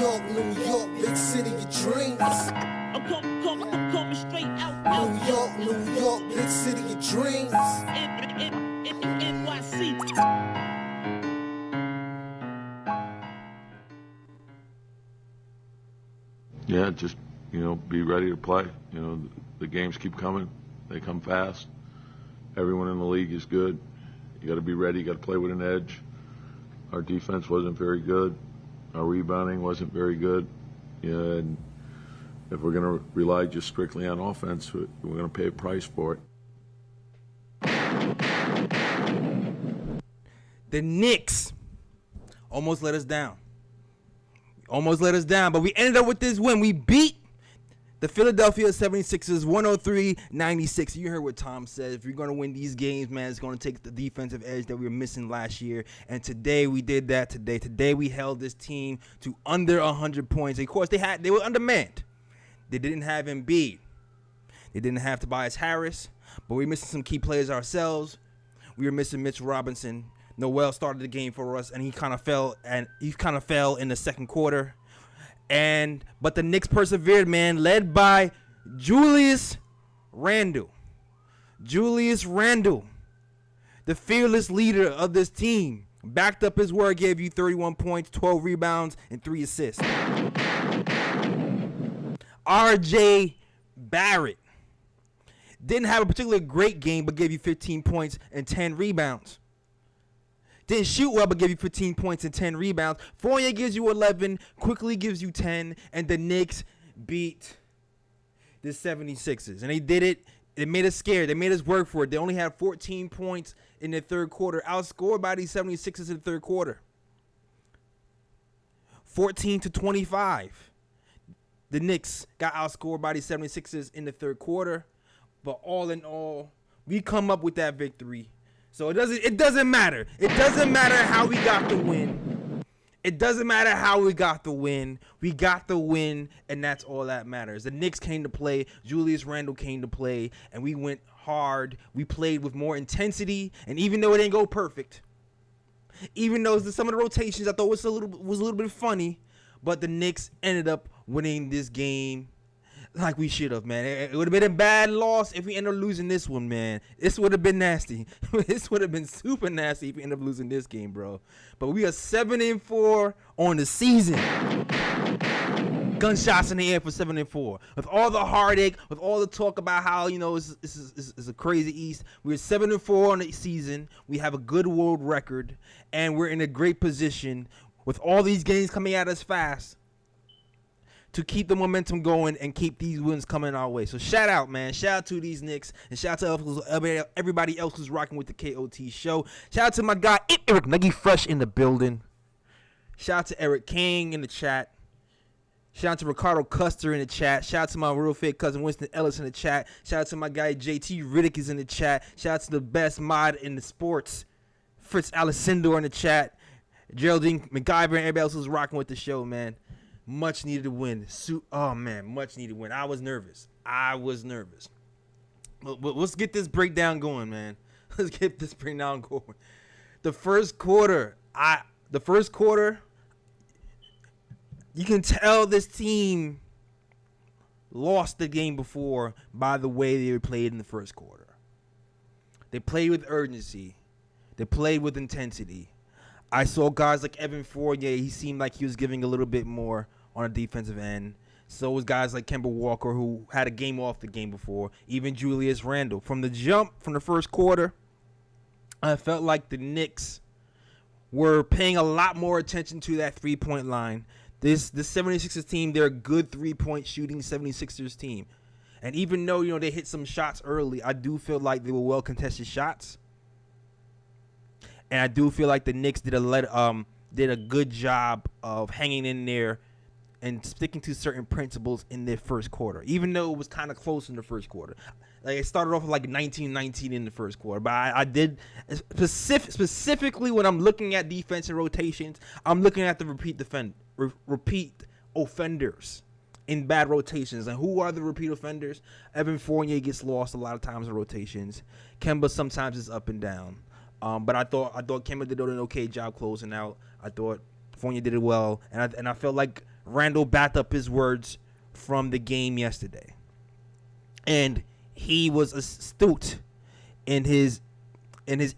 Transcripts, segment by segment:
New York, big city of dreams. I'm coming straight out. New York, big city of dreams. NYC. Yeah, just, be ready to play. The games keep coming. They come fast. Everyone in the league is good. You got to be ready. You got to play with an edge. Our defense wasn't very good. Our rebounding wasn't very good. And if we're going to rely just strictly on offense, we're going to pay a price for it. The Knicks almost let us down. But we ended up with this win. We beat the Philadelphia 76ers 103-96. You heard what Tom said. If you're going to win these games, man, it's going to take the defensive edge that we were missing last year. And today we did that today. Today we held this team to under 100 points. Of course, they were undermanned. They didn't have Embiid. They didn't have Tobias Harris. But we were missing some key players ourselves. We were missing Mitch Robinson. Noel started the game for us, and he kind of fell in the second quarter. But the Knicks persevered, man, led by Julius Randle. Julius Randle, the fearless leader of this team, backed up his word, gave you 31 points, 12 rebounds, and 3 assists. R.J. Barrett didn't have a particularly great game, but gave you 15 points and 10 rebounds. Didn't shoot well, but gave you 15 points and 10 rebounds. Fournier gives you 11, quickly gives you 10, and the Knicks beat the 76ers. And they did it. They made us scared. They made us work for it. They only had 14 points in the third quarter, outscored by these 76ers in the third quarter. 14-25. The Knicks got outscored by the 76ers in the third quarter. But all in all, we come up with that victory. So it doesn't matter. It doesn't matter how we got the win. It doesn't matter how we got the win. We got the win, and that's all that matters. The Knicks came to play. Julius Randle came to play, and we went hard. We played with more intensity, and even though it didn't go perfect, even though some of the rotations I thought was a little bit funny, but the Knicks ended up winning this game like we should have, man. It would have been a bad loss if we ended up losing this one, man. This would have been nasty. This would have been super nasty if we ended up losing this game, bro. But we are 7-4 on the season. Gunshots in the air for 7-4. With all the heartache, with all the talk about how, it's a crazy East. We're 7-4 on the season. We have a good world record, and we're in a great position with all these games coming at us fast to keep the momentum going and keep these wins coming our way. So shout out, man. Shout out to these Knicks, and shout out to everybody else who's rocking with the KOT show. Shout out to my guy Eric Nuggy Fresh in the building. Shout out to Eric King in the chat. Shout out to Ricardo Custer in the chat. Shout out to my real fake cousin Winston Ellis in the chat. Shout out to my guy JT Riddick is in the chat. Shout out to the best mod in the sports, Fritz Alessandro in the chat. Geraldine McIver and everybody else who's rocking with the show, man. Much needed win. Much needed win. I was nervous. But let's get this breakdown going, man. Let's get this breakdown going. The first quarter, you can tell this team lost the game before by the way they played in the first quarter. They played with urgency. They played with intensity. I saw guys like Evan Fournier. He seemed like he was giving a little bit more on a defensive end. So was guys like Kemba Walker, who had a game off the game before. Even Julius Randle. From the jump, from the first quarter, I felt like the Knicks were paying a lot more attention to that three-point line. This 76ers team, they're a good three-point shooting 76ers team. And even though, they hit some shots early, I do feel like they were well-contested shots. And I do feel like the Knicks did a good job of hanging in there and sticking to certain principles in their first quarter, even though it was kind of close in the first quarter. Like it started off with like 19-19 in the first quarter, but I did specifically when I'm looking at defense and rotations, I'm looking at the repeat offenders in bad rotations. And who are the repeat offenders? Evan Fournier gets lost a lot of times in rotations. Kemba sometimes is up and down. But I thought Kemba did an okay job closing out. I thought Fournier did it well, and I felt like Randle backed up his words from the game yesterday. And he was astute in his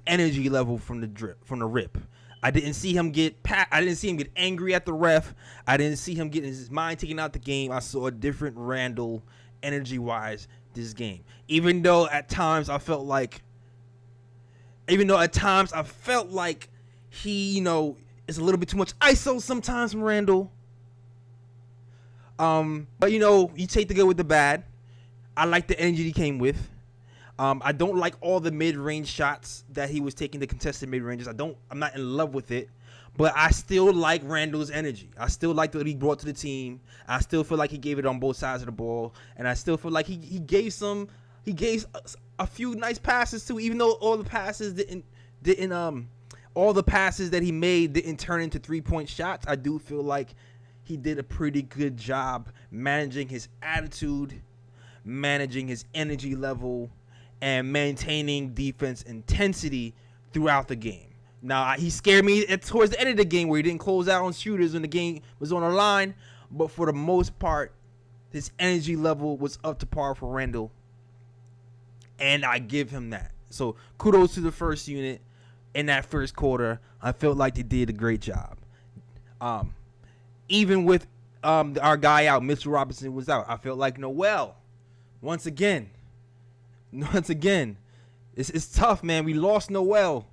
energy level from the rip. I didn't see him get angry at the ref. I didn't see him getting his mind taken out the game. I saw a different Randle energy-wise this game. Even though at times I felt like he, is a little bit too much ISO sometimes from Randle. But you take the good with the bad. I like the energy he came with. I don't like all the mid-range shots that he was taking, the contested mid-ranges. I'm not in love with it, but I still like Randle's energy. I still like what he brought to the team. I still feel like he gave it on both sides of the ball, and I still feel like he gave a few nice passes too, even though all the passes all the passes that he made didn't turn into 3-point shots. I do feel like he did a pretty good job managing his attitude, managing his energy level, and maintaining defense intensity throughout the game. Now, he scared me towards the end of the game where he didn't close out on shooters when the game was on the line, but for the most part, his energy level was up to par for Randle, and I give him that. So kudos to the first unit in that first quarter. I felt like they did a great job. Even with our guy out, Mitchell Robinson was out. I felt like Noel, once again, it's tough, man. We lost Noel.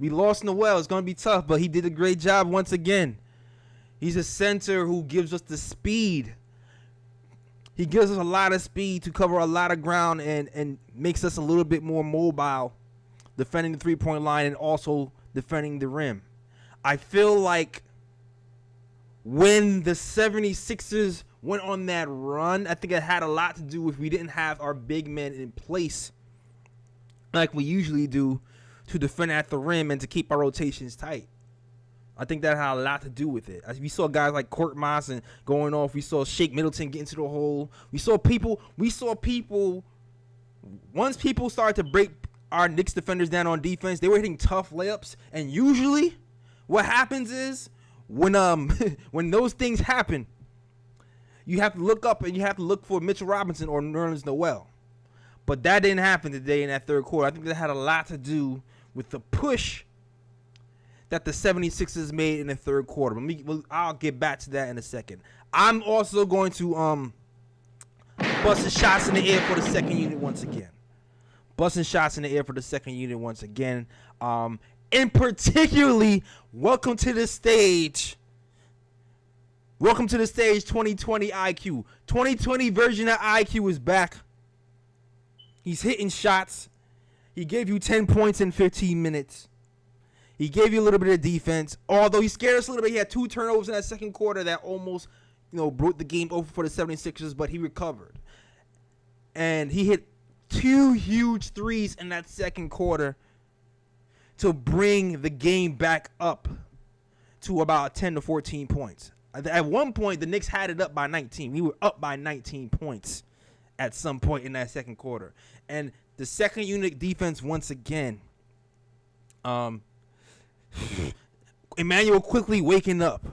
It's going to be tough, but he did a great job once again. He's a center who gives us the speed. He gives us a lot of speed to cover a lot of ground and makes us a little bit more mobile, defending the three-point line and also defending the rim. I feel like when the 76ers went on that run, I think it had a lot to do with we didn't have our big men in place like we usually do to defend at the rim and to keep our rotations tight. I think that had a lot to do with it. We saw guys like Court Mosson going off. We saw Shake Middleton get into the hole. We saw people. Once people started to break our Knicks defenders down on defense, they were hitting tough layups. And usually what happens is when when those things happen, you have to look up and you have to look for Mitchell Robinson or Nerlens Noel. But that didn't happen today in that third quarter. I think that had a lot to do with the push that the 76ers made in the third quarter. I'll get back to that in a second. I'm also going to bust the shots in the air for the second unit once again. And particularly, welcome to the stage 2020 IQ. 2020 version of IQ is back. He's hitting shots. He gave you 10 points in 15 minutes. He gave you a little bit of defense. Although he scared us a little bit. He had 2 turnovers in that second quarter that almost, broke the game over for the 76ers, but he recovered. And he hit 2 huge threes in that second quarter to bring the game back up to about 10 to 14 points. At one point, the Knicks had it up by 19. We were up by 19 points at some point in that second quarter. And the second unit defense, once again, Emmanuel quickly waking up.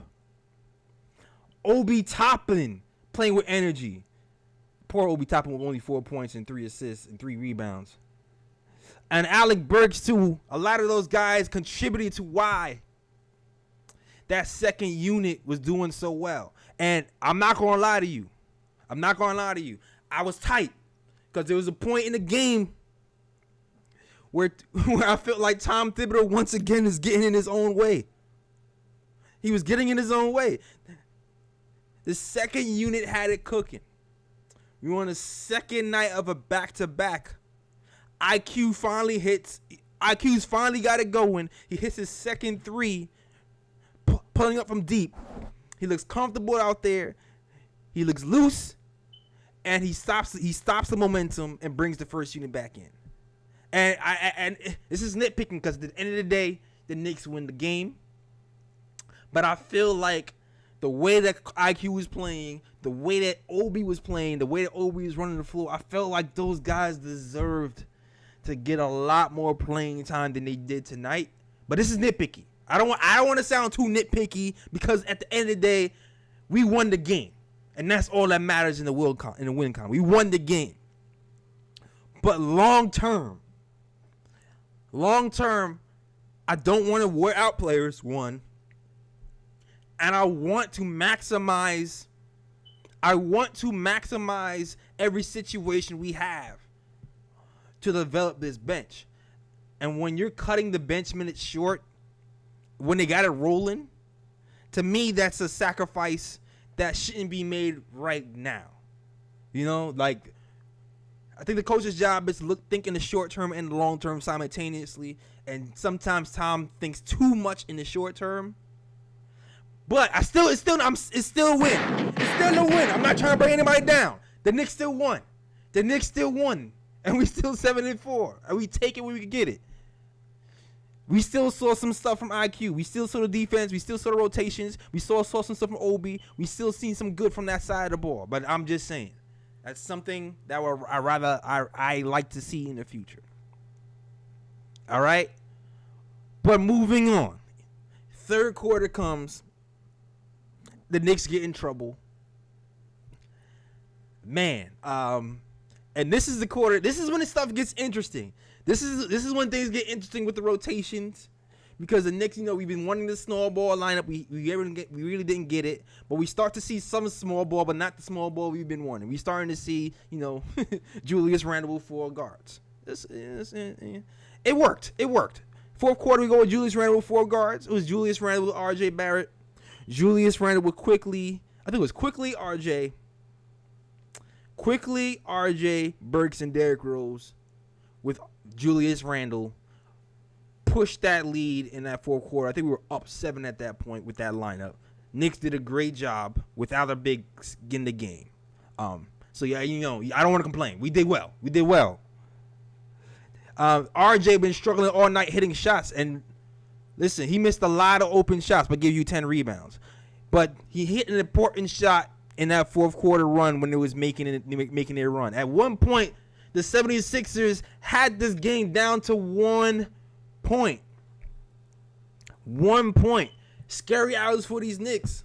Obi Toppin playing with energy. Poor Obi Toppin with only 4 points and 3 assists and 3 rebounds. And Alec Burks, too. A lot of those guys contributed to why that second unit was doing so well. And I'm not going to lie to you. I was tight because there was a point in the game where I felt like Tom Thibodeau once again is getting in his own way. He was getting in his own way. The second unit had it cooking. We were on the second night of a back-to-back. IQ's finally got it going. He hits his second three, pulling up from deep. He looks comfortable out there. He looks loose, and he stops the momentum and brings the first unit back in. And this is nitpicking because at the end of the day, the Knicks win the game. But I feel like the way that IQ was playing, the way that Obi was playing, the way that Obi was running the floor, I felt like those guys deserved to get a lot more playing time than they did tonight. But this is nitpicky. I don't want to sound too nitpicky because at the end of the day, we won the game, and that's all that matters in the win con. We won the game. But long term, I don't want to wear out players. One, and I want to maximize every situation we have to develop this bench. And when you're cutting the bench minutes short, when they got it rolling, to me, that's a sacrifice that shouldn't be made right now. You know, like, I think the coach's job is to think in the short term and the long term simultaneously. And sometimes Tom thinks too much in the short term. But it's still a win. It's still a win. I'm not trying to bring anybody down. The Knicks still won. And we still 7-4. And we take it when we can get it. We still saw some stuff from IQ. We still saw the defense. We still saw the rotations. We saw some stuff from Obi. We still seen some good from that side of the ball. But I'm just saying, that's something that I like to see in the future. All right? But moving on. Third quarter comes. The Knicks get in trouble. Man, and this is the quarter. This is when the stuff gets interesting. This is when things get interesting with the rotations, because the Knicks, we've been wanting the small ball lineup. We really didn't get it, but we start to see some small ball, but not the small ball we've been wanting. We starting to see, Julius Randle with 4 guards. It worked. Fourth quarter, we go with Julius Randle with 4 guards. It was Julius Randle with R.J. Barrett. Julius Randle with Quickly. I think it was Quickly, RJ, Burks, and Derrick Rose with Julius Randle pushed that lead in that fourth quarter. I think we were up 7 at that point with that lineup. Knicks did a great job without a big in the game. So yeah, I don't want to complain. We did well. RJ been struggling all night hitting shots, and listen, he missed a lot of open shots, but gave you 10 rebounds. But he hit an important shot in that fourth quarter run when it was making their run. At one point, the 76ers had this game down to 1 point. 1 point. Scary hours for these Knicks.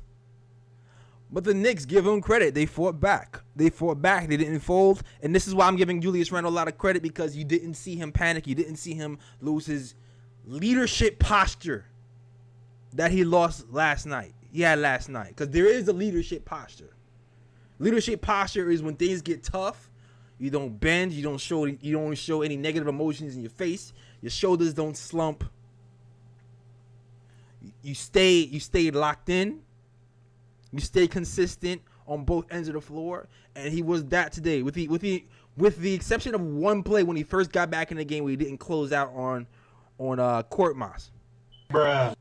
But the Knicks, give them credit. They fought back. They didn't fold. And this is why I'm giving Julius Randle a lot of credit, because you didn't see him panic. You didn't see him lose his leadership posture that he lost last night. Because there is a leadership posture. Leadership posture is when things get tough, you don't bend, you don't show any negative emotions in your face, your shoulders don't slump. You stay locked in. You stay consistent on both ends of the floor, and he was that today. With the exception of one play when he first got back in the game where he didn't close out on Court Moss. Bruh.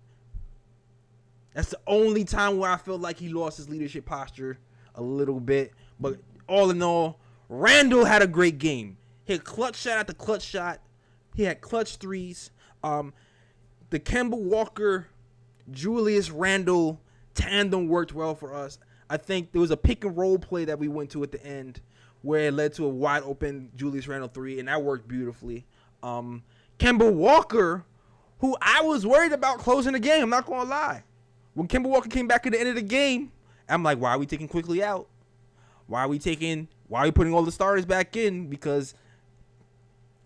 That's the only time where I feel like he lost his leadership posture a little bit. But all in all, Randle had a great game. Hit clutch shot after clutch shot. He had clutch threes. The Kemba Walker, Julius Randle tandem worked well for us. I think there was a pick and roll play that we went to at the end where it led to a wide open Julius Randle 3, and that worked beautifully. Kemba Walker, who I was worried about closing the game, I'm not going to lie. When Kemba Walker came back at the end of the game, I'm like, why are we taking Quickly out? Why are we putting all the starters back in? Because,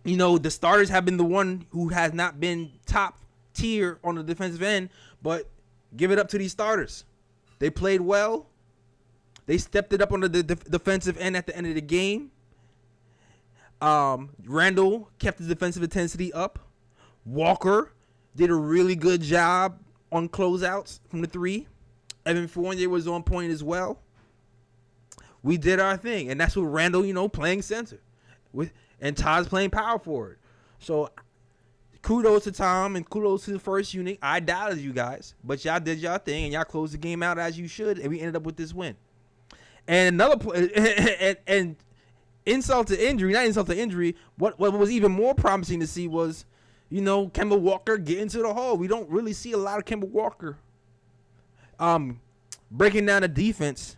the starters have been the one who has not been top tier on the defensive end, but give it up to these starters. They played well. They stepped it up on the defensive end at the end of the game. Randle kept the defensive intensity up. Walker did a really good job on closeouts from the 3. Evan Fournier was on point as well. We did our thing, and that's what Randle, playing center, and Todd's playing power forward. So kudos to Tom and kudos to the first unit. I doubted you guys, but y'all did y'all thing, and y'all closed the game out as you should, and we ended up with this win. And and insult to injury, not insult to injury, what was even more promising to see was, Kemba Walker get into the hole. We don't really see a lot of Kemba Walker breaking down the defense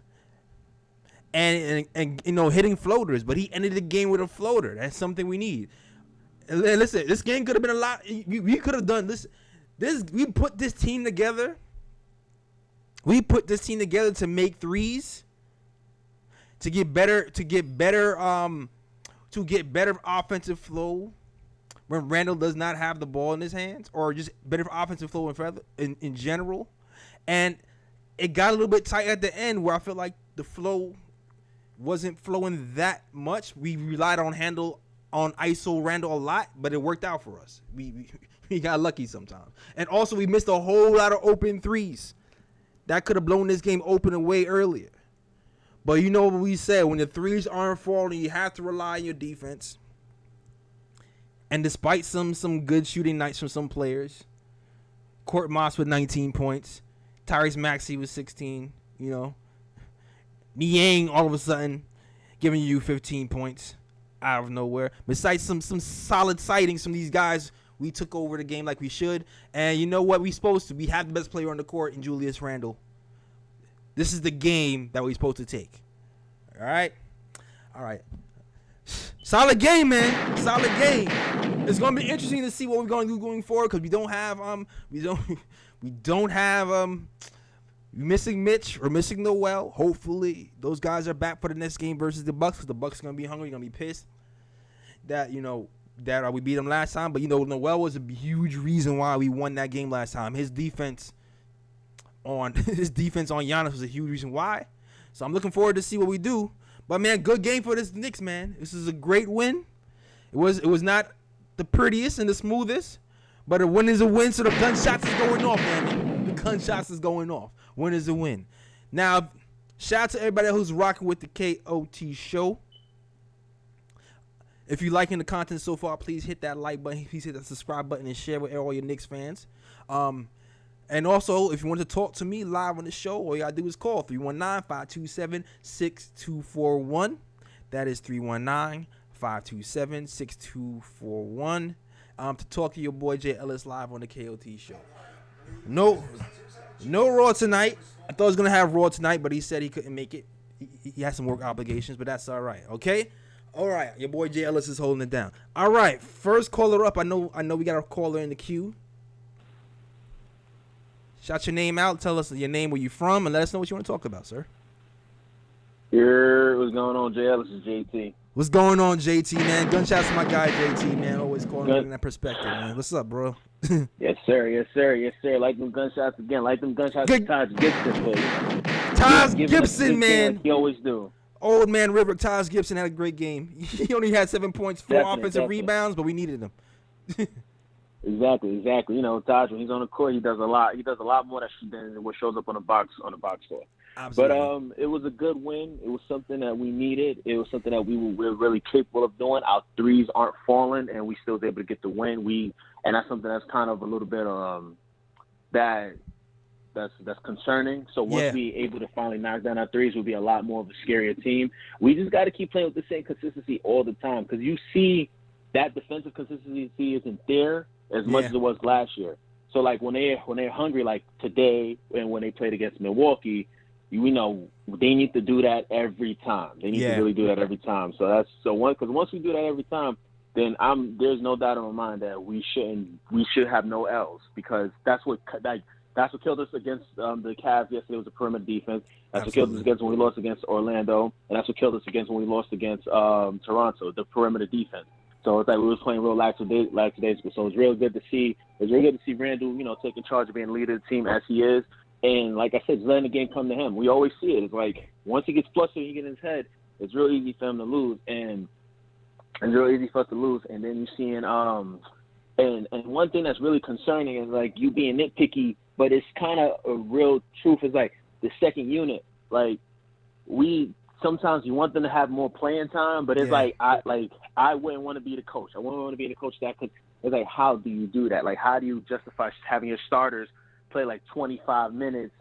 and hitting floaters, but he ended the game with a floater. That's something we need. And listen, this game could have been a lot. We could have done this. We put this team together We put this team together to make threes, to get better offensive flow when Randle does not have the ball in his hands, or just better offensive flow in general. And it got a little bit tight at the end where I feel like the flow wasn't flowing that much. We relied on ISO Randle a lot, but it worked out for us. We got lucky sometimes. And also we missed a whole lot of open threes. That could have blown this game open away earlier. But you know what we said, when the threes aren't falling, you have to rely on your defense. And despite some good shooting nights from some players, Court Moss with 19 points, Tyrese Maxey with 16, you know. Niang all of a sudden giving you 15 points out of nowhere. Besides some solid sightings from these guys, we took over the game like we should. And you know what? We supposed to. We have the best player on the court in Julius Randle. This is the game that we're supposed to take. All right? All right. Solid game, man. Solid game. It's going to be interesting to see what we're going to do going forward, because we don't have we're missing Mitch. We're missing Noel. Hopefully, those guys are back for the next game versus the Bucks, because the Bucks are going to be hungry. Going to be pissed that, we beat them last time. But, Noel was a huge reason why we won that game last time. His defense on Giannis was a huge reason why. So I'm looking forward to see what we do. But, man, good game for this Knicks, man. This is a great win. It was not the prettiest and the smoothest, but a win is a win, so the gunshots is going off, man. The gunshots is going off. Win is a win. Now, shout out to everybody who's rocking with the KOT show. If you're liking the content so far, please hit that like button. Please hit that subscribe button and share with all your Knicks fans. And also, if you want to talk to me live on the show, all you got to do is call 319-527-6241. That is 319-527-6241. To talk to your boy Jay Ellis live on the KOT show. No Raw tonight. I thought I was going to have Raw tonight, but he said he couldn't make it. He has some work obligations, but that's all right, okay? All right, your boy Jay Ellis is holding it down. All right, first caller up. I know we got a caller in the queue. Shout your name out. Tell us your name, where you from, and let us know what you want to talk about, sir. Here, what's going on, Jay Ellis? Is JT. What's going on, JT, man? Gunshots to my guy, JT, man. Always calling in that perspective, man. What's up, bro? Yes, sir. Yes, sir. Yes, sir. Like them gunshots again. Like them gunshots to Taj Gibson, please. Taj Gibson, man. Like he always do. Old man River, Taj Gibson had a great game. He only had 7 points, 4 offensive rebounds, but we needed him. Exactly. Taj, when he's on the court, he does a lot. He does a lot more than what shows up on the box score. Absolutely. But it was a good win. It was something that we needed. It was something that we're really capable of doing. Our threes aren't falling, and we still was able to get the win. And that's something that's kind of a little bit that's concerning. So once we able to finally knock down our threes, we'll be a lot more of a scarier team. We just got to keep playing with the same consistency all the time, because you see that defensive consistency isn't there as much as it was last year. So like when they're hungry, like today, and when they played against Milwaukee, we know they need to do that every time. They need to really do that every time. So once we do that every time, then there's no doubt in my mind that we should have no L's, because that's what killed us against the Cavs yesterday, was the perimeter defense. That's what killed us against when we lost against Orlando, and that's what killed us against when we lost against Toronto, the perimeter defense. So it's like we was playing real lackadaisical. So it's real good to see. It's really good to see Randle, taking charge of being the leader of the team as he is. And like I said, just letting the game come to him. We always see it. It's like once he gets flustered and he gets in his head, it's real easy for him to lose. And it's real easy for us to lose. And then you're seeing and one thing that's really concerning is like you being nitpicky, but it's kind of a real truth. Is like the second unit. Like sometimes you want them to have more playing time, but it's like I wouldn't want to be the coach. I wouldn't want to be the coach that could. It's like, how do you do that? Like, how do you justify having your starters play like 25 minutes?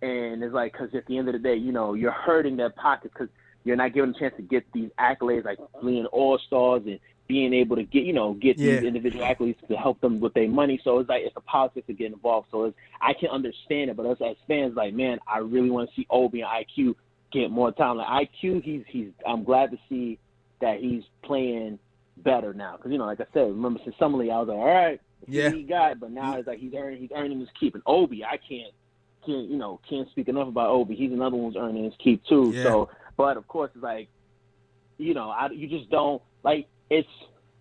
And it's like, because at the end of the day, you're hurting their pockets because you're not given a chance to get these accolades, like being all-stars and being able to get these individual athletes to help them with their money. So it's like it's a politics to get involved. So I can understand it, but us as fans, like, man, I really want to see Obi and IQ get more time. Like IQ, I'm glad to see that he's playing better now, because like I said, remember since Summer League, I was like, all right, he got, but now it's like he's earning his keep. And Obi, I can't can't speak enough about Obi. He's another one who's earning his keep too. Yeah. So, but of course, it's like, you just don't like. It's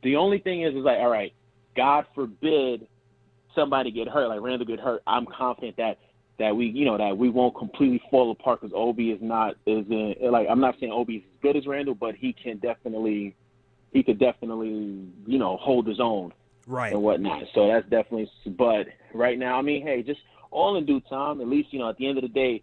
the only thing is like, all right, God forbid somebody get hurt, like Randle get hurt. I'm confident that we won't completely fall apart because Obi I'm not saying Obi is as good as Randle, but he could definitely hold his own. Right. And whatnot. So that's definitely. But right now, I mean, hey, just all in due time. At least at the end of the day,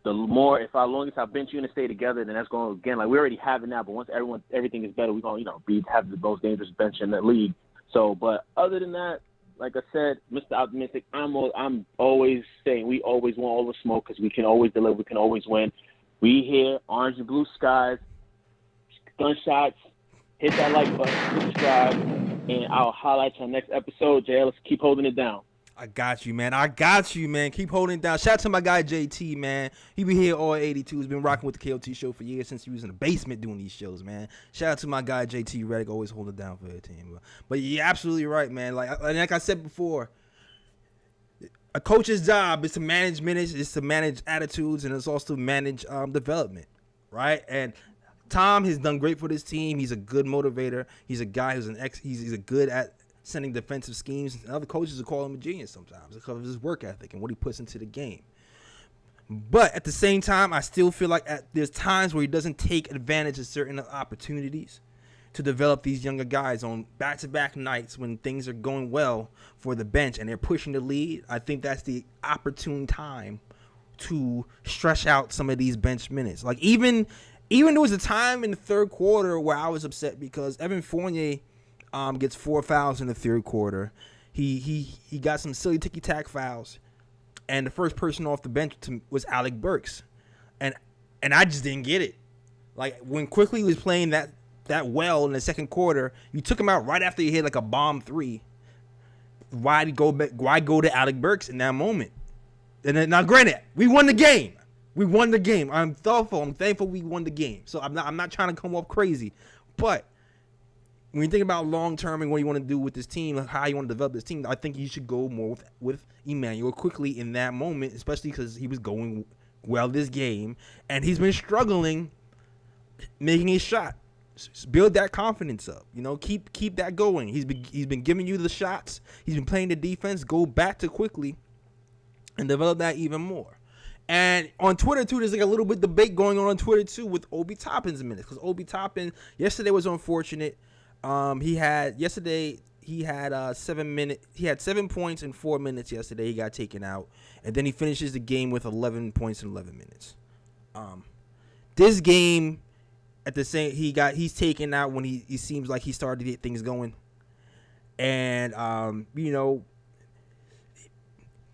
the more as long as I bench you and stay together, then that's going again. Like we already have it now, but once everything is better, we're going have the most dangerous bench in the league. So, but other than that, like I said, Mr. Optimistic, I'm always saying we always want all the smoke because we can always deliver, we can always win. We here, orange and blue skies, gunshots. Hit that like button, subscribe, and I'll highlight you on next episode. Jay, let's keep holding it down. I got you, man. Keep holding it down. Shout out to my guy JT, man. He be here all 82. He's been rocking with the KOT show for years since he was in the basement doing these shows, man. Shout out to my guy JT Redick, always holding it down for the team. But you're absolutely right, man. Like I said before, a coach's job is to manage minutes, is to manage attitudes, and it's also to manage development, right? And Tom has done great for this team. He's a good motivator. He's a guy who's he's a good at sending defensive schemes. And other coaches will call him a genius sometimes because of his work ethic and what he puts into the game. But at the same time, I still feel like there's times where he doesn't take advantage of certain opportunities to develop these younger guys on back-to-back nights when things are going well for the bench and they're pushing the lead. I think that's the opportune time to stretch out some of these bench minutes. Like even there was a time in the third quarter where I was upset because Evan Fournier gets 4 fouls in the third quarter. He got some silly ticky-tack fouls, and the first person off the bench was Alec Burks, and I just didn't get it. Like when Quickly was playing that well in the second quarter, you took him out right after he hit like a bomb three. Why go to Alec Burks in that moment? And then, now, granted, we won the game. I'm thankful we won the game. So I'm not trying to come off crazy. But when you think about long term and what you want to do with this team, like how you want to develop this team, I think you should go more with Emmanuel Quickly in that moment, especially because he was going well this game and he's been struggling making his shot. Build that confidence up. Keep that going. He's been giving you the shots. He's been playing the defense. Go back to Quickly and develop that even more. And on Twitter, too, there's like a little bit debate going on Twitter, too, with Obi Toppin's minutes. Because Obi Toppin, yesterday was unfortunate. He had 7 minutes. He had 7 points in 4 minutes yesterday. He got taken out. And then he finishes the game with 11 points in 11 minutes. This game, he's taken out when he seems like he started to get things going. And,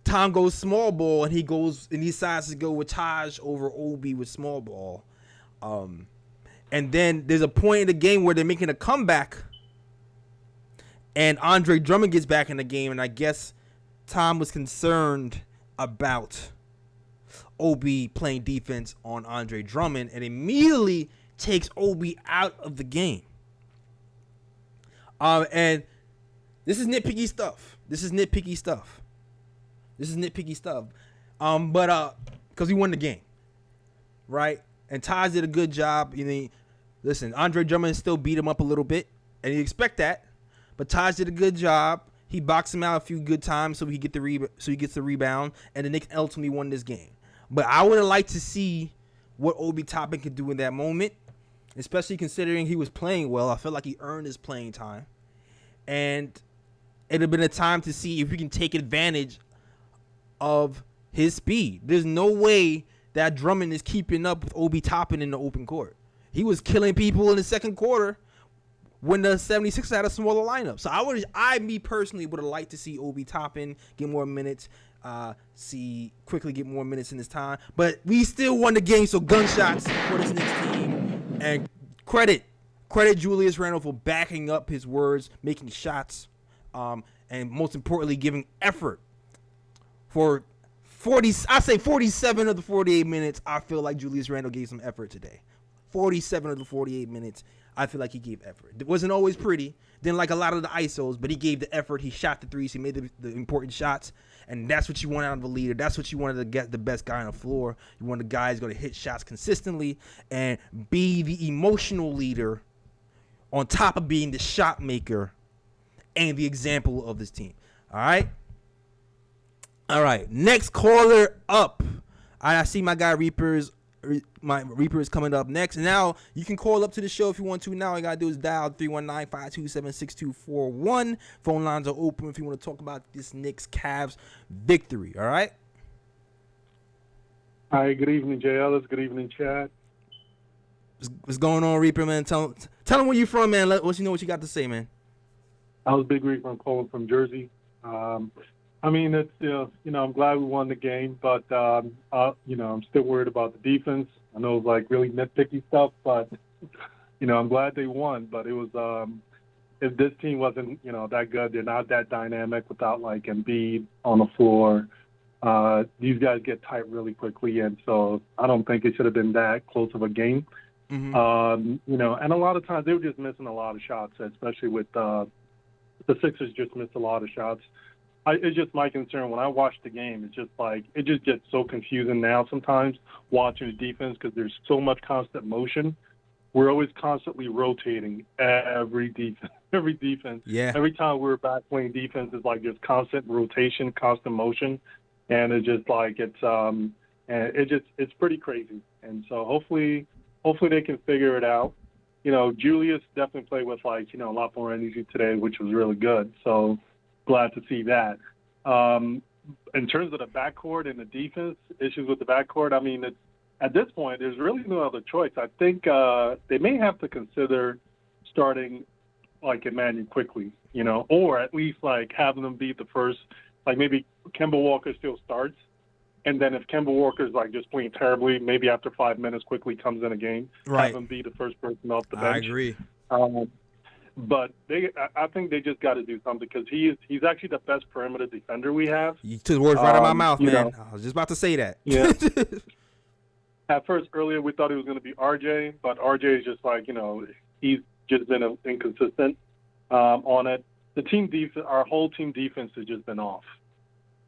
Tom goes small ball, and he decides to go with Taj over Obi with small ball. And then there's a point in the game where they're making a comeback, and Andre Drummond gets back in the game, and I guess Tom was concerned about Obi playing defense on Andre Drummond and immediately takes Obi out of the game. And this is nitpicky stuff. But because we won the game, right? And Taj did a good job. Listen, Andre Drummond still beat him up a little bit, and you expect that. But Taj did a good job. He boxed him out a few good times so he gets the rebound, and the Knicks ultimately won this game. But I would have liked to see what Obi Toppin could do in that moment, especially considering he was playing well. I felt like he earned his playing time, and it would have been a time to see if we can take advantage of his speed. There's no way that Drummond is keeping up with Obi Toppin in the open court. He was killing people in the second quarter when the 76ers had a smaller lineup. So I personally would have liked to see Obi Toppin get more minutes, see Quickly get more minutes in this time. But we still won the game, so gunshots for this Knicks team. And credit Julius Randle for backing up his words, making shots, and most importantly, giving effort. For 47 of the 48 minutes, I feel like Julius Randle gave some effort today. 47 of the 48 minutes, I feel like he gave effort. It wasn't always pretty. Didn't like a lot of the ISOs, but he gave the effort. He shot the threes. He made the important shots. And that's what you want out of a leader. That's what you wanted to get the best guy on the floor. You want the guy who's going to hit shots consistently and be the emotional leader on top of being the shot maker and the example of this team. All right? All right. Next caller up. I see my guy Reaper is coming up next. And now you can call up to the show if you want to. Now all you got to do is dial 319-527-6241. Phone lines are open if you want to talk about this Knicks Cavs victory. All right? Hi, good evening, Jay Ellis. Good evening, Chad. What's going on, Reaper, man? Tell them where you from, man. Let us know what you got to say, man. I was Big Reaper. I'm calling from Jersey. I mean, it's I'm glad we won the game, but I'm still worried about the defense. I know it's like really nitpicky stuff, but I'm glad they won. But it was if this team wasn't that good, they're not that dynamic without like Embiid on the floor. These guys get tight really quickly, and so I don't think it should have been that close of a game. Mm-hmm. And a lot of times they were just missing a lot of shots, especially with the Sixers just missed a lot of shots. It's just my concern when I watch the game. It's just like it just gets so confusing now sometimes watching the defense because there's so much constant motion. We're always constantly rotating every defense. Yeah. Every time we're back playing defense, it's like just constant rotation, constant motion, and it's just like it's pretty crazy. And so hopefully they can figure it out. Julius definitely played with a lot more energy today, which was really good. So glad to see that. In terms of the backcourt and the defense, issues with the backcourt, I mean, at this point, there's really no other choice. I think they may have to consider starting Emmanuel quickly, or at least having them be the first, maybe Kemba Walker still starts. And then if Kemba Walker's just playing terribly, maybe after 5 minutes quickly comes in a game, right, have him be the first person off the bench. I agree. But I think they just got to do something because he's actually the best perimeter defender we have. You took the words right out of my mouth, man. I was just about to say that. Yeah. At first, earlier, we thought it was going to be RJ, but RJ is just he's just been inconsistent on it. The team defense, our whole team defense has just been off.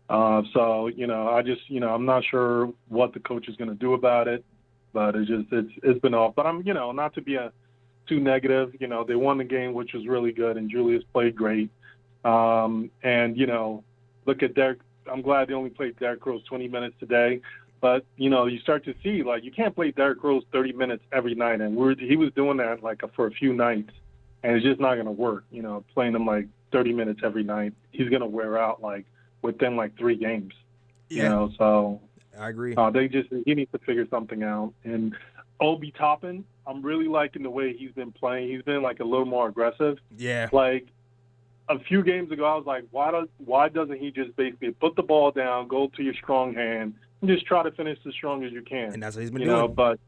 So I'm not sure what the coach is going to do about it, but it's been off. But I'm not to be too negative. They won the game, which was really good, and Julius played great. And look at Derek. I'm glad they only played Derrick Rose 20 minutes today. But you start to see you can't play Derrick Rose 30 minutes every night, and he was doing that for a few nights, and it's just not going to work. Playing him 30 minutes every night, he's going to wear out within 3 games. Yeah. So I agree. He needs to figure something out. And Obi Toppin, I'm really liking the way he's been playing. He's been a little more aggressive. Yeah. A few games ago, I was like, why doesn't he just basically put the ball down, go to your strong hand, and just try to finish as strong as you can? And that's what he's been doing. But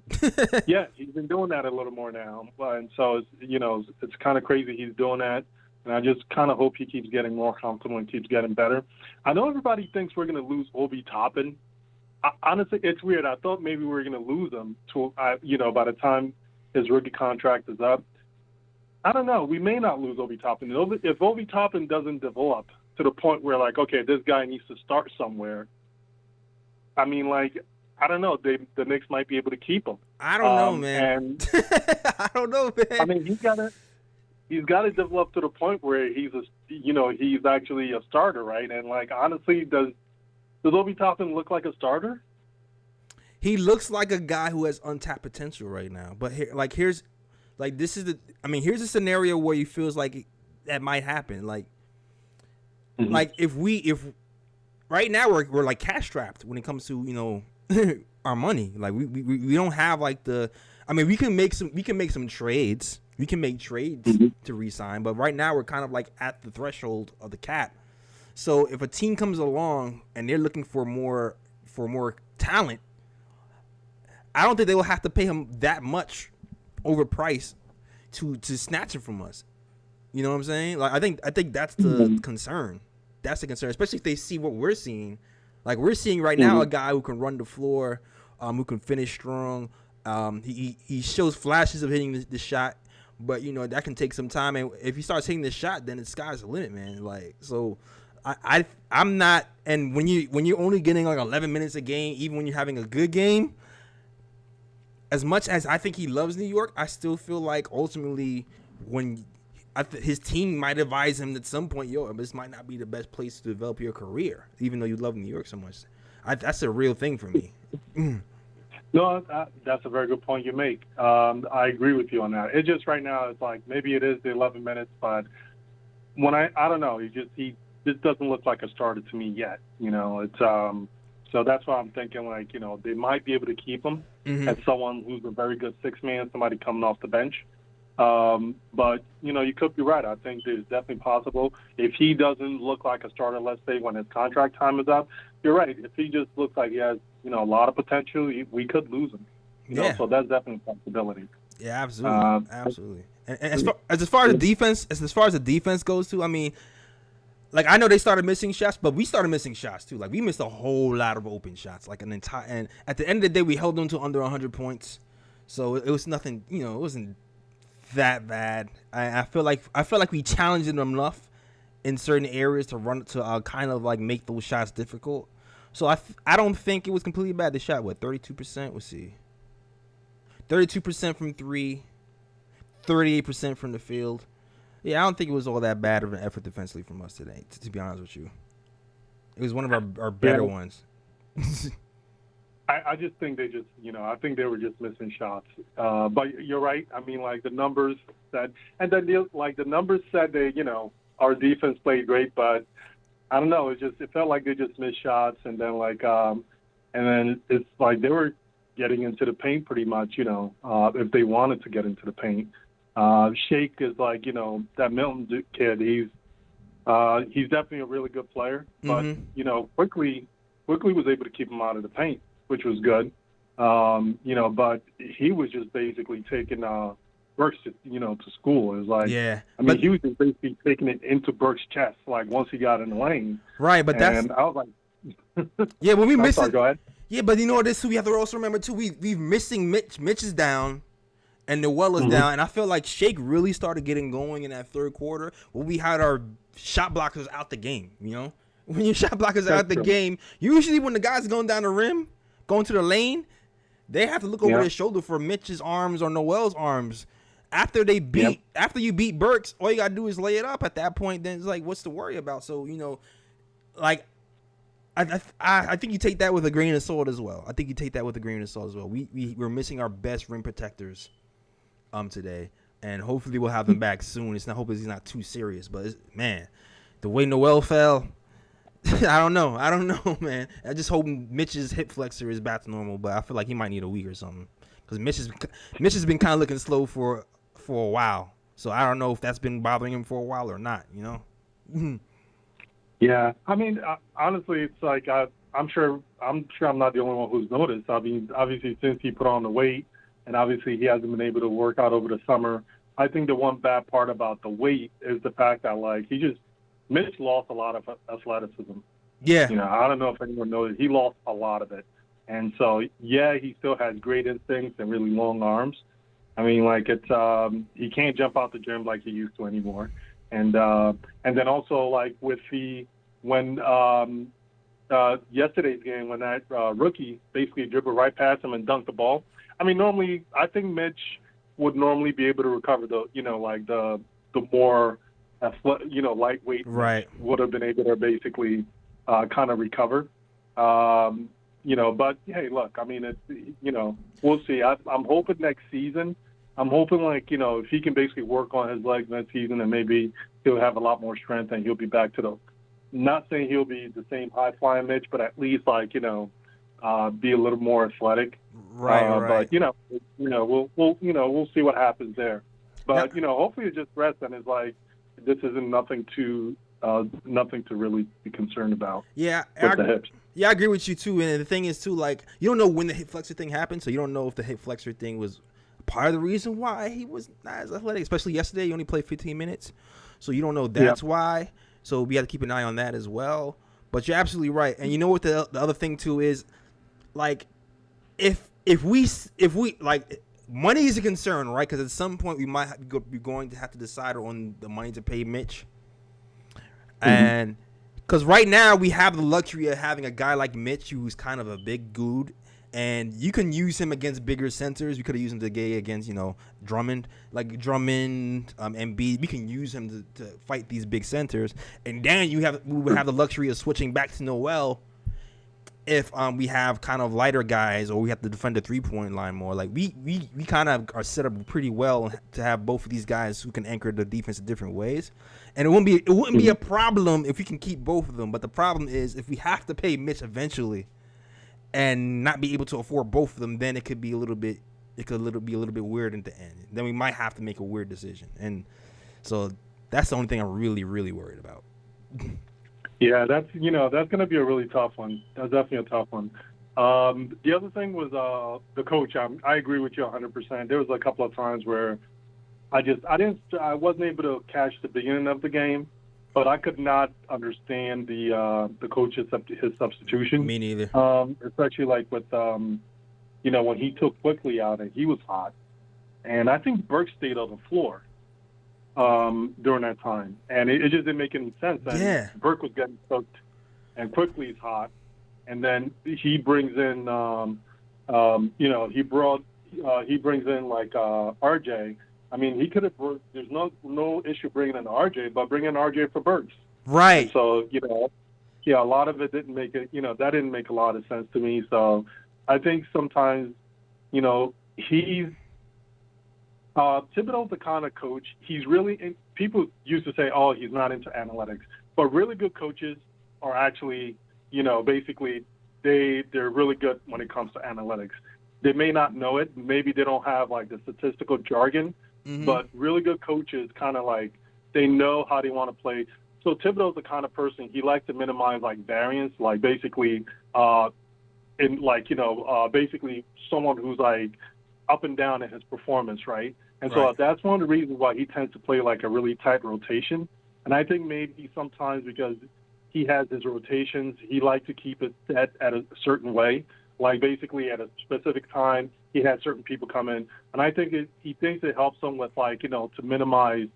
yeah, he's been doing that a little more now. And so it's kind of crazy he's doing that. And I just kind of hope he keeps getting more comfortable and keeps getting better. I know everybody thinks we're going to lose Obi Toppin. Honestly, it's weird. I thought maybe we were going to lose him by the time his rookie contract is up. I don't know. We may not lose Obi Toppin. If Obi Toppin doesn't develop to the point where, okay, this guy needs to start somewhere, I mean, I don't know. The Knicks might be able to keep him. I don't know, man. I don't know, man. I mean, he's got to develop to the point where he's actually a starter, right? And honestly, does Obi Toppin look like a starter? He looks like a guy who has untapped potential right now. But here's a scenario where he feels like that might happen. If right now we're cash strapped when it comes to our money. We don't have we can make some trades. We can make trades to re-sign, but right now we're kind of at the threshold of the cap. So if a team comes along and they're looking for more talent, I don't think they will have to pay him that much overpriced to snatch him from us. You know what I'm saying? I think that's the concern. That's the concern, especially if they see what we're seeing. We're seeing right now a guy who can run the floor, who can finish strong, He shows flashes of hitting the shot, but that can take some time. And if he starts hitting the shot, then the sky's the limit, man. Like so, I'm not. And when you're only getting like 11 minutes a game, even when you're having a good game, as much as I think he loves New York, I still feel like ultimately when his team might advise him at some point, this might not be the best place to develop your career, even though you love New York so much. That's a real thing for me. No, that's a very good point you make. I agree with you on that. It just right now, it's like maybe it is the 11 minutes, but when I don't know, he just doesn't look like a starter to me yet. It's so that's why I'm thinking like they might be able to keep him as someone who's a very good six man, somebody coming off the bench. But you could be right. I think it's definitely possible if he doesn't look like a starter. Let's say when his contract time is up, you're right. If he just looks like he has a lot of potential, we could lose him. So that's definitely a possibility. Yeah, absolutely, absolutely. And as far as the defense goes too, I mean, like I know they started missing shots, but we started missing shots too. Like we missed a whole lot of open shots, like an entire. And at the end of the day, we held them to under 100 points, so it was nothing. It wasn't that bad. I feel like we challenged them enough in certain areas to kind of like make those shots difficult. So I don't think it was completely bad. They shot 32%. Let's see, 32% from three, 38% from the field. Yeah, I don't think it was all that bad of an effort defensively from us today. To be honest with you, it was one of our better ones. I just think they I think they were just missing shots. But you're right. I mean, like the numbers said, and then the numbers said our defense played great, but I don't know. It felt like they just missed shots, and then and then it's like they were getting into the paint pretty much. If they wanted to get into the paint, Shake is like that Milton kid. He's definitely a really good player, but quickly was able to keep him out of the paint, which was good. But he was just basically taking Burks to school. It was like, he was just basically taking it into Burks' chest, like once he got in the lane. Right, but and I was like, yeah, when we miss it. Go ahead. Yeah, but this we have to also remember too. We've missing Mitch. Mitch is down, and Noel is down, and I feel like Shake really started getting going in that third quarter when we had our shot blockers out the game. When your shot blockers are out the game, usually when the guys going down the rim, going to the lane, they have to look over their shoulder for Mitch's arms or Noel's arms. After you beat Burks, all you gotta do is lay it up. At that point, then it's like, what's to worry about? So like I think you take that with a grain of salt as well. We're missing our best rim protectors today, and hopefully we'll have them back soon. Hopefully he's not too serious, but man, the way Noel fell. I don't know, man. I just hope Mitch's hip flexor is back to normal, but I feel like he might need a week or something because Mitch has been kind of looking slow for a while. So I don't know if that's been bothering him for a while or not. Yeah, I mean, honestly, it's like I'm sure I'm not the only one who's noticed. I mean, obviously, since he put on the weight, and obviously he hasn't been able to work out over the summer. I think the one bad part about the weight is the fact that Mitch lost a lot of athleticism. Yeah. I don't know if anyone knows. He lost a lot of it. And so, he still has great instincts and really long arms. I mean, he can't jump out the gym like he used to anymore. And then also, yesterday's game, when that rookie basically dribbled right past him and dunked the ball. I mean, normally, I think Mitch would normally be able to recover the more lightweight, right, would have been able to basically kind of recover. But hey, look, I mean, it's, we'll see. I'm hoping next season, if he can basically work on his legs next season, and maybe he'll have a lot more strength and he'll be back to not saying he'll be the same high flying Mitch, but at least be a little more athletic. Right. But we'll see what happens there. But hopefully it's just rest and it's this isn't nothing to really be concerned about. Yeah, with the hips. Yeah, I agree with you too. And the thing is too, you don't know when the hip flexor thing happened, so you don't know if the hip flexor thing was part of the reason why he was not as athletic. Especially yesterday, he only played 15 minutes, so you don't know that's why. So we got to keep an eye on that as well. But you're absolutely right. And you know what the other thing too is, if if we like, money is a concern, right? Because at some point we might be going to have to decide on the money to pay Mitch, and because right now we have the luxury of having a guy like Mitch who's kind of a big dude. And you can use him against bigger centers. We could have used him today against, Drummond, Embiid. We can use him to fight these big centers. And then we would have the luxury of switching back to Noel if we have kind of lighter guys, or we have to defend the 3-point line more. Like we kind of are set up pretty well to have both of these guys who can anchor the defense in different ways. And it wouldn't be a problem if we can keep both of them. But the problem is if we have to pay Mitch eventually, and not be able to afford both of them, then it could be a little bit weird at the end. Then we might have to make a weird decision, and so that's the only thing I'm really, really worried about. Yeah, that's going to be a really tough one. That's definitely a tough one. The other thing was the coach. I agree with you 100%. There was a couple of times where I wasn't able to catch the beginning of the game. But I could not understand the coach's his substitution. Me neither. Especially like with when he took Quickly out and he was hot, and I think Burke stayed on the floor during that time, and it just didn't make any sense. And Burke was getting cooked, and Quickly's hot, and then he brings in he brings in like RJ. I mean, he could have. There's no issue bringing in RJ, but bringing in RJ for Burks. Right. And so a lot of it didn't make it. That didn't make a lot of sense to me. So I think sometimes, he's Thibodeau's the kind of coach. He's really. People used to say, "Oh, he's not into analytics," but really good coaches are actually, basically they're really good when it comes to analytics. They may not know it. Maybe they don't have like the statistical jargon. But really good coaches kind of like they know how they want to play. So Thibodeau's the kind of person, he likes to minimize like variance, like basically basically someone who's like up and down in his performance, right? And so that's one of the reasons why he tends to play like a really tight rotation. And I think maybe sometimes because he has his rotations, he likes to keep it set at a certain way. Like basically at a specific time, he had certain people come in, and I think he thinks it helps him with to minimize,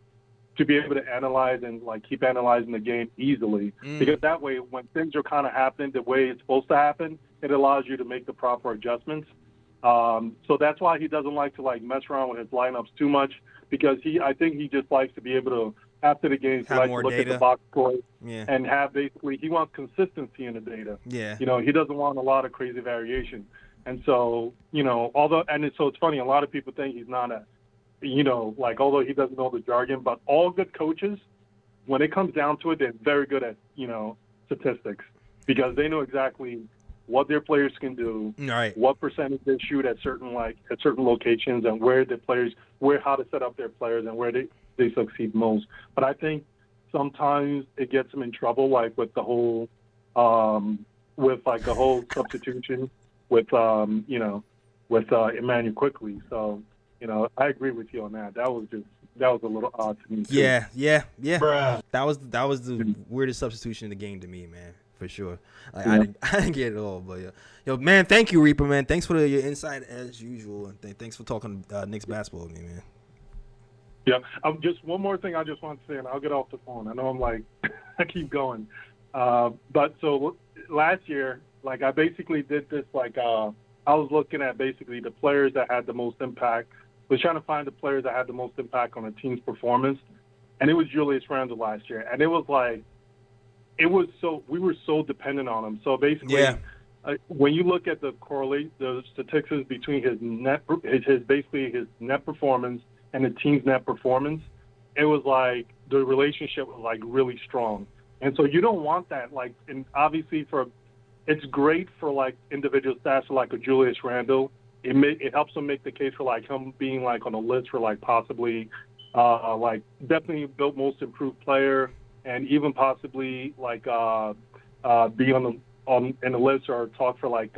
to be able to analyze and like keep analyzing the game easily. Because that way, when things are kind of happening the way it's supposed to happen, it allows you to make the proper adjustments. So that's why he doesn't like to like mess around with his lineups too much, because I think he just likes to be able to, after the games, he likes to look at the box score and have basically, he wants consistency in the data. Yeah. He doesn't want a lot of crazy variation. And so, so it's funny, a lot of people think he's not although he doesn't know the jargon, but all good coaches, when it comes down to it, they're very good at, statistics, because they know exactly what their players can do, what percentage they shoot at certain locations, and how to set up their players and where they succeed most. But I think sometimes it gets them in trouble, like with the whole substitution with Emmanuel Quickly. So I agree with you on that. That was a little odd to me too. Yeah. Bruh. That was the weirdest substitution in the game to me, man, for sure. Like, I didn't get it all, but yo, man, thank you, Reaper, man. Thanks for your insight as usual, and thanks for talking Knicks basketball with me, man. Yeah, just one more thing I just want to say, and I'll get off the phone. I know I'm like, I keep going. But so last year, like I basically did this, like I was looking at basically the players that had the most impact, was trying to find the players that had the most impact on a team's performance. And it was Julius Randle last year. And it was like, we were so dependent on him. So basically, when you look at the statistics between his net performance and the team's net performance, it was like the relationship was like really strong. And so you don't want that, like, and obviously it's great for like individual stats like a Julius Randle. It helps him make the case for like him being like on a list for like possibly like definitely built most improved player, and even possibly like be in the list or talk for like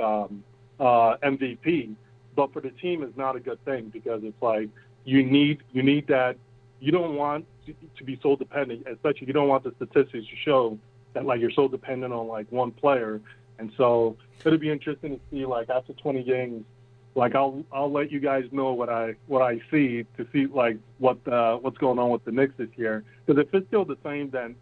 MVP. But for the team, it's not a good thing, because it's like you need that. You don't want to be so dependent, especially you don't want the statistics to show that like you're so dependent on like one player. And so it'll be interesting to see, like after 20 games, Like I'll let you guys know what I see to see like what's going on with the Knicks this year. Because if it's still the same, then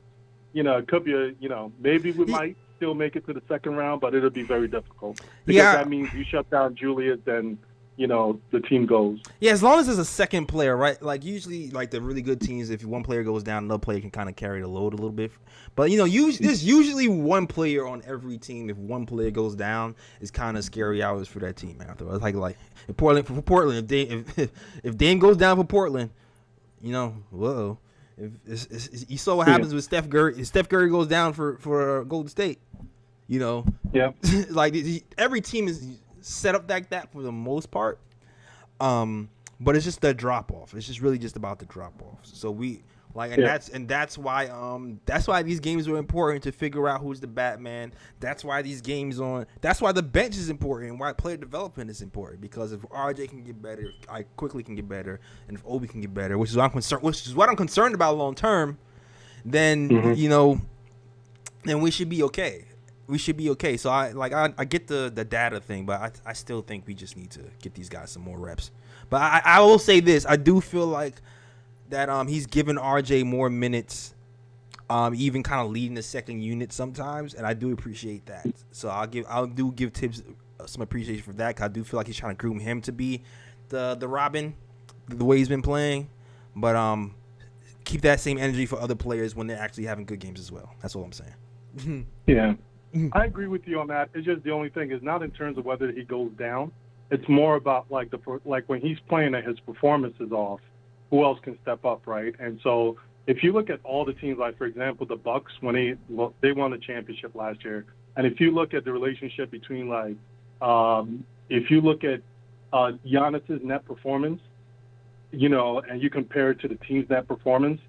it could be maybe we might still make it to the second round, but it'll be very difficult because that means you shut down Julius, then the team goes. Yeah, as long as there's a second player, right? Like usually, like the really good teams, if one player goes down, another player can kind of carry the load a little bit. But there's usually one player on every team. If one player goes down, it's kind of scary hours for that team afterwards. Like if Portland, if Dame goes down for Portland, whoa. If you saw what happens with Steph Curry. If Steph Curry goes down for Golden State, like every team is set up like that for the most part. But it's just the drop off. It's just really just about the drop off. So we that's why these games are important, to figure out who's the Batman. That's why that's why the bench is important, and why player development is important, because if RJ can get better, if I quickly can get better, and if Obi can get better, which is what I'm concerned about long term, then then we should be okay. We should be okay. So I get the data thing, but I still think we just need to get these guys some more reps. But I will say this: I do feel like that he's given RJ more minutes, even kind of leading the second unit sometimes, and I do appreciate that. So I'll give Tibbs some appreciation for that, 'cause I do feel like he's trying to groom him to be the Robin, the way he's been playing. But keep that same energy for other players when they're actually having good games as well. That's all I'm saying. Yeah. I agree with you on that. It's just the only thing is not in terms of whether he goes down. It's more about like when he's playing and his performance is off, who else can step up, right? And so if you look at all the teams, like for example the Bucks, when they won the championship last year, and if you look at the relationship between if you look at Giannis's net performance, and you compare it to the team's net performance,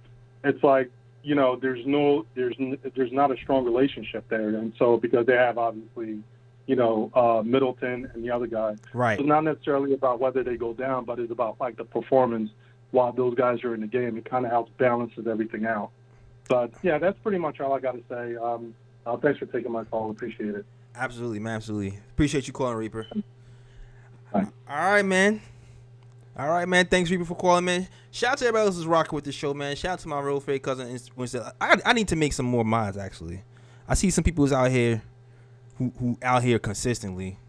it's like there's not a strong relationship there, and so because they have obviously, Middleton and the other guy, right? It's not necessarily about whether they go down, but it's about like the performance while those guys are in the game. It kind of helps balances everything out. But yeah, that's pretty much all I got to say. Thanks for taking my call. Appreciate it. Absolutely, man. Absolutely. Appreciate you calling, Reaper. Bye. All right, man. Thanks, Reaper, for calling, man. Shout out to everybody else who's rocking with the show, man. Shout out to my real fake cousin. I need to make some more mods, actually. I see some people who's out here who out here consistently.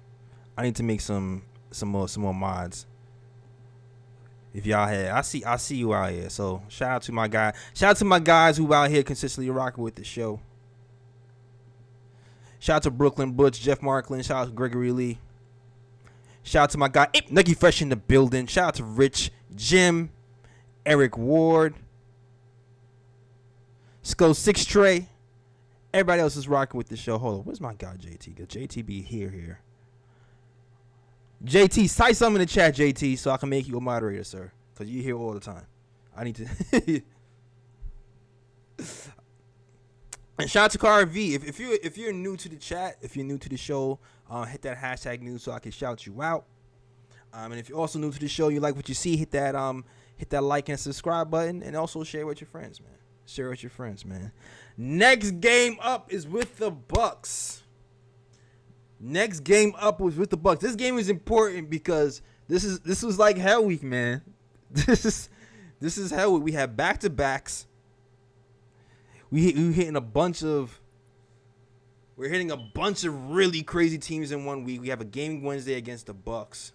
I need to make some more mods. If y'all had, I see you out here. So shout out to my guy. Shout out to my guys who out here consistently rocking with the show. Shout out to Brooklyn Butch, Jeff Marklin. Shout out to Gregory Lee. Shout out to my guy Nucky Fresh in the building. Shout out to Rich, Jim, Eric Ward, Skull 6 Trey. Everybody else is rocking with the show. Hold on, where's my guy JT? Cause JT be here. JT, type something in the chat, JT, so I can make you a moderator, sir. Cause you're here all the time. I need to. And shout out to Car V. If you're new to the chat, if you're new to the show, hit that hashtag news so I can shout you out. And if you're also new to the show, you like what you see, hit that like and subscribe button, and also share with your friends, man. Next game up is with the Bucks. This game is important because this was like hell week, man. This is hell week. We have back-to-backs. We're hitting a bunch of really crazy teams in 1 week. We have a game Wednesday against the Bucks.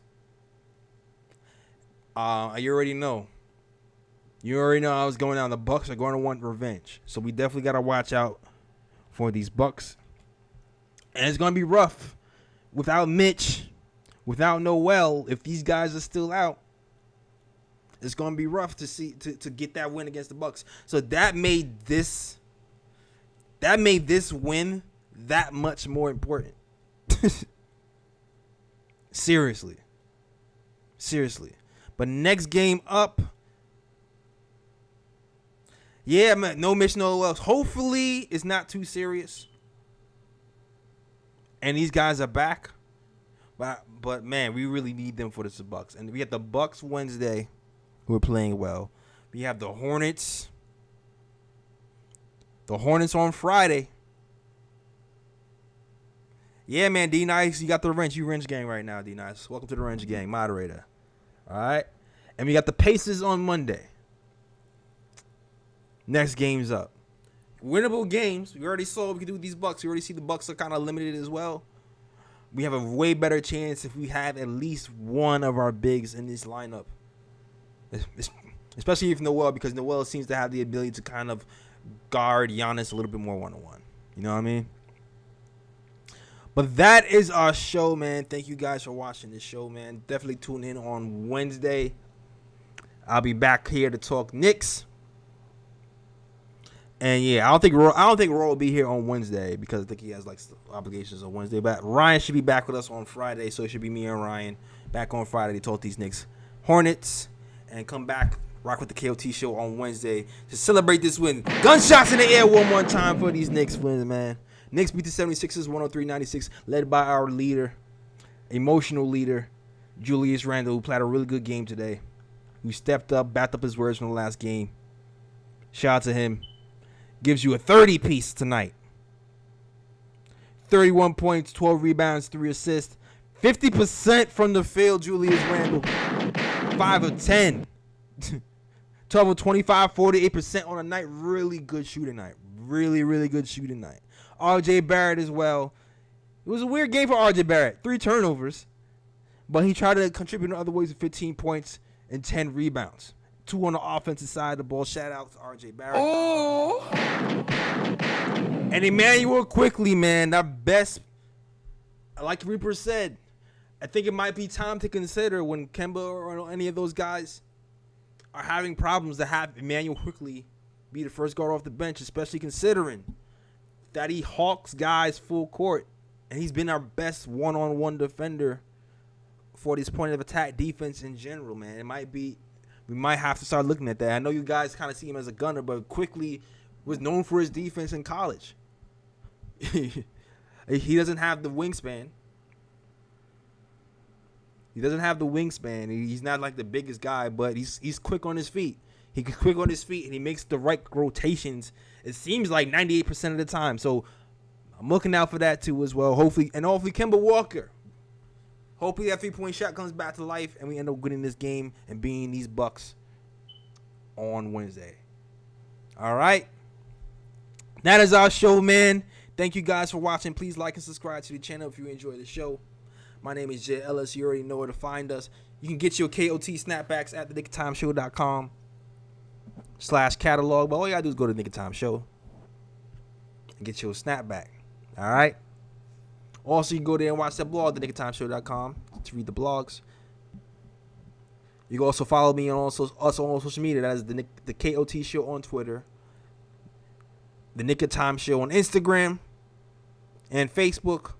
You already know I was going down. The Bucks are going to want revenge, so we definitely got to watch out for these Bucks. And it's going to be rough without Mitch, without Noel. If these guys are still out, it's going to be rough to get that win against the Bucks. So that made this win that much more important. Seriously. But next game up, yeah, man, no Mitch, no else. Hopefully it's not too serious, and these guys are back. But man, we really need them for the Bucks. And we have the Bucks Wednesday, who are playing well. We have the Hornets. The Hornets on Friday. Yeah, man, D Nice, you got the wrench. You wrench gang right now, D Nice. Welcome to the wrench gang, moderator. All right, and we got the Pacers on Monday. Next game's up. Winnable games. We already saw what we can do with these Bucks. We already see the Bucks are kind of limited as well. We have a way better chance if we have at least one of our bigs in this lineup, especially if Noel, because Noel seems to have the ability to kind of guard Giannis a little bit more one-on-one. You know what I mean? But that is our show, man. Thank you guys for watching this show, man. Definitely tune in on Wednesday. I'll be back here to talk Knicks. And yeah, I don't think Roy will be here on Wednesday because I think he has like obligations on Wednesday. But Ryan should be back with us on Friday, so it should be me and Ryan back on Friday to talk these Knicks Hornets and come back, rock with the KOT show on Wednesday to celebrate this win. Gunshots in the air one more time for these Knicks wins, man. Knicks beat the 76ers 103-96, led by our leader, emotional leader, Julius Randle, who played a really good game today. Who stepped up, backed up his words from the last game. Shout out to him. Gives you a 30-piece tonight. 31 points, 12 rebounds, 3 assists. 50% from the field, Julius Randle. 5 of 10. 12 of 25, 48% on a night. Really good shooting night. Really, really good shooting night. RJ Barrett as well. It was a weird game for RJ Barrett. 3 turnovers. But he tried to contribute in other ways with 15 points and 10 rebounds. 2 on the offensive side of the ball. Shout out to RJ Barrett. Oh. And Emmanuel quickly, man. That best, like Reaper said, I think it might be time to consider when Kemba or any of those guys are having problems to have Emmanuel quickly be the first guard off the bench, especially considering that he hawks guys full court. And he's been our best one-on-one defender for this point of attack defense in general, man. It might be. We might have to start looking at that. I know you guys kind of see him as a gunner, but quickly was known for his defense in college. He doesn't have the wingspan. He's not like the biggest guy, but he's quick on his feet. He's quick on his feet, and he makes the right rotations. It seems like 98% of the time. So I'm looking out for that too as well. Hopefully Kemba Walker. Hopefully that 3-point shot comes back to life and we end up winning this game and beating these Bucks on Wednesday. All right. That is our show, man. Thank you guys for watching. Please like and subscribe to the channel if you enjoy the show. My name is Jay Ellis. You already know where to find us. You can get your KOT snapbacks at theknickoftimeshow.com/catalog. But all you got to do is go to the Knick of Time Show and get your snapback. All right. Also, you can go there and watch that blog, theknickoftimeshow.com, to read the blogs. You can also follow me on us on all social media. That is the KOT Show on Twitter, the Knick of Time Show on Instagram and Facebook.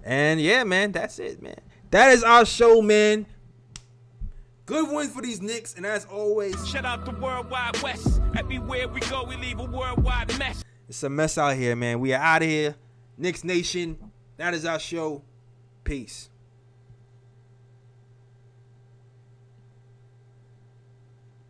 And yeah, man, that's it, man. That is our show, man. Good win for these Knicks, and as always, Shout out the Worldwide West. Everywhere we go, we leave a worldwide mess. it's a mess out here, man. We are out of here. Knicks Nation, that is our show. Peace.